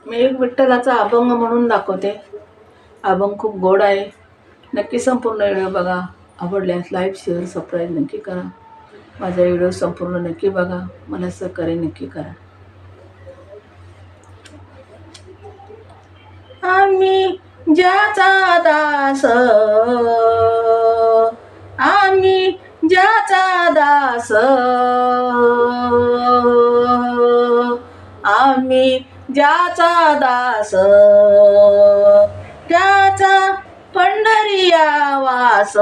मी एक विठ्ठलाचा अभंग म्हणून दाखवते. अभंग खूप गोड आहे. नक्की संपूर्ण व्हिडिओ बघा. आवडल्यास लाईक शेअर सबस्क्राईब नक्की करा. माझा व्हिडिओ संपूर्ण नक्की बघा. मला सहकार्य नक्की करा. आम्ही ज्याचा दास, आम्ही ज्याचा दास, आम्ही ज्याचा दास, त्याचा पंढरिया वास,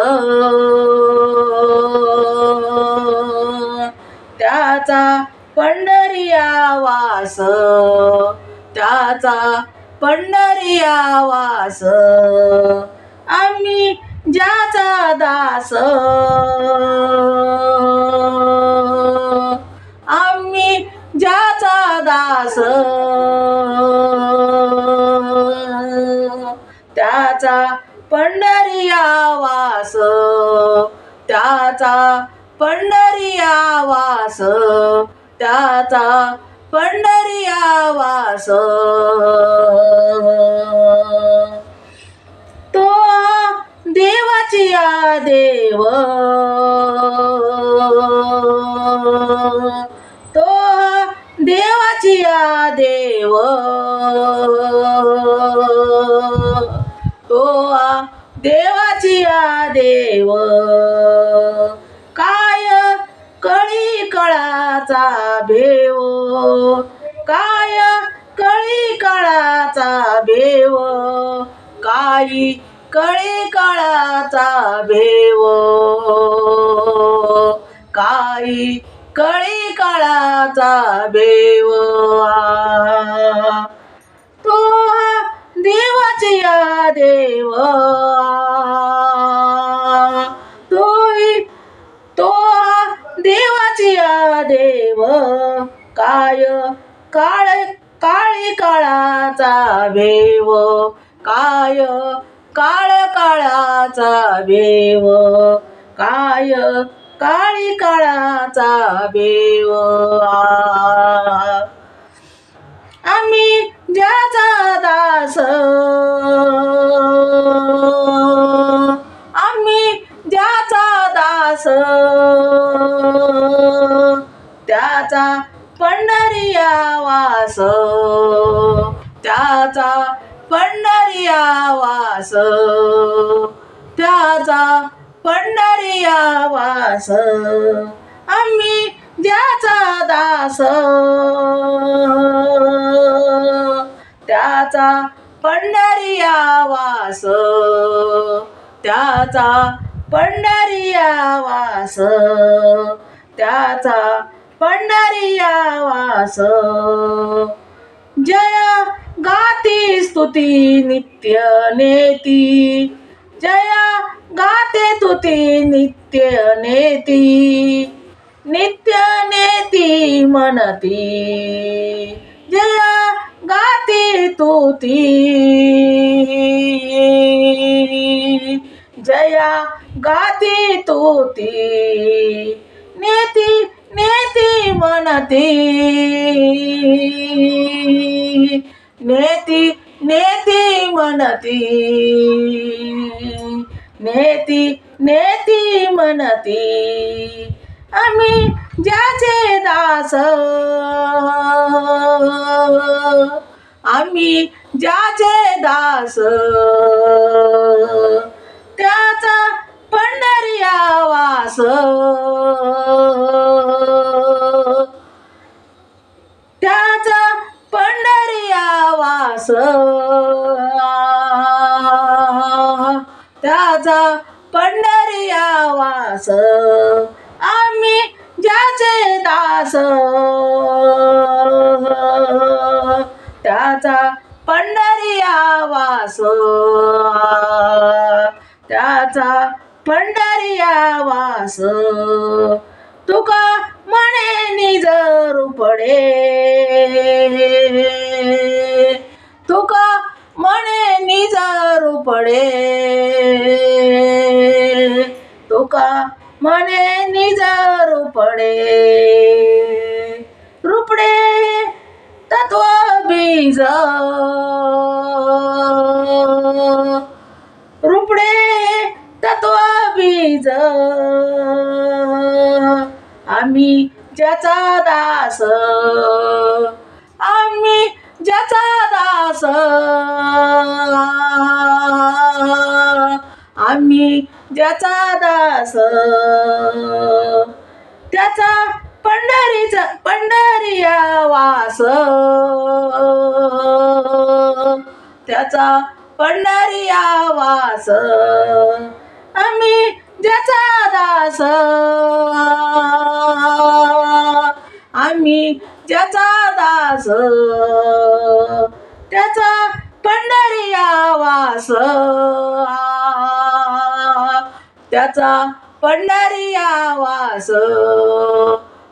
त्याचा पंढरिया वास, त्याचा पंढरिया वास. आम्ही ज्याचा दास, आम्ही ज्याचा दास, त्याचा पंढरिया वास, त्याचा पंढरिया वास, त्याचा पंढरिया वास. तो देवाची या देव, तो देवाची या देव, तो देवाची या देव. काय कळी कळाचा भेव, काय कळी कळाचा भेव, काही कळी कळाचा भेव, काही कळी कळाचा भेव. तो देवाची या देव, तो देवाची या देव. काय काळी काळाचा भेव, काय काळ काळाचा भेव, काय काळी काळाचा भेव. आम्ही ज्याचा दास, आम्ही ज्याचा दास, त्याचा पंढरिया वास, त्याचा पंढरिया वास, त्याचा पंढरिया वास. आम्ही ज्याचा दास, त्याचा पंढरिया वास, त्याचा पंढरिया वास, त्याचा पंढरिया वास. जय गाती स्तुती नित्य नेती, जय गाते स्तुती नित्य नेती, नित्य नेती म्हणती. जय गाती स्तुती, जय गाती स्तुती, नेती नेती म्हणती, नेती नेती म्हणती, नेती नेती म्हणती. आम्ही ज्याचे दास, आम्ही ज्याचे दास, त्याचा पंढरिया वास, त्याचा पंढरिया वास, त्याचा पंढरिया वास. आम्ही ज्याचे दास, त्याचा पंढरिया वास, त्याचा पंढरिया वास. तुका म्हणे निज रूपडे, तुका म्हणे निज रूपडे, तुका म्हणे निज रूपडे. रूपडे तत्व बीज रुपडे तत्व बीज आम्ही ज्याचा दास आम्ही ज्याचा दास आम्ही ज्याचा दास त्याचा पंढरीया वास त्याचा पंढरीया वास आम्ही ज्याचा दास आम्ही ज्याचा दास त्याचा पंढरीया वास त्याचा पंढरीया वास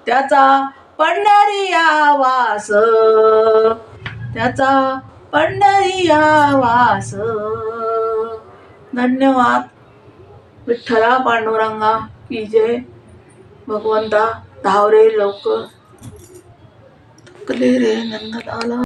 त्याचा पंढरीया वास त्याचा पंढरीया वास. धन्यवाद. विठ्ठला पांडुरंगा की जय. भगवंता धाव रे लवकर. थकले रे नंदलाला.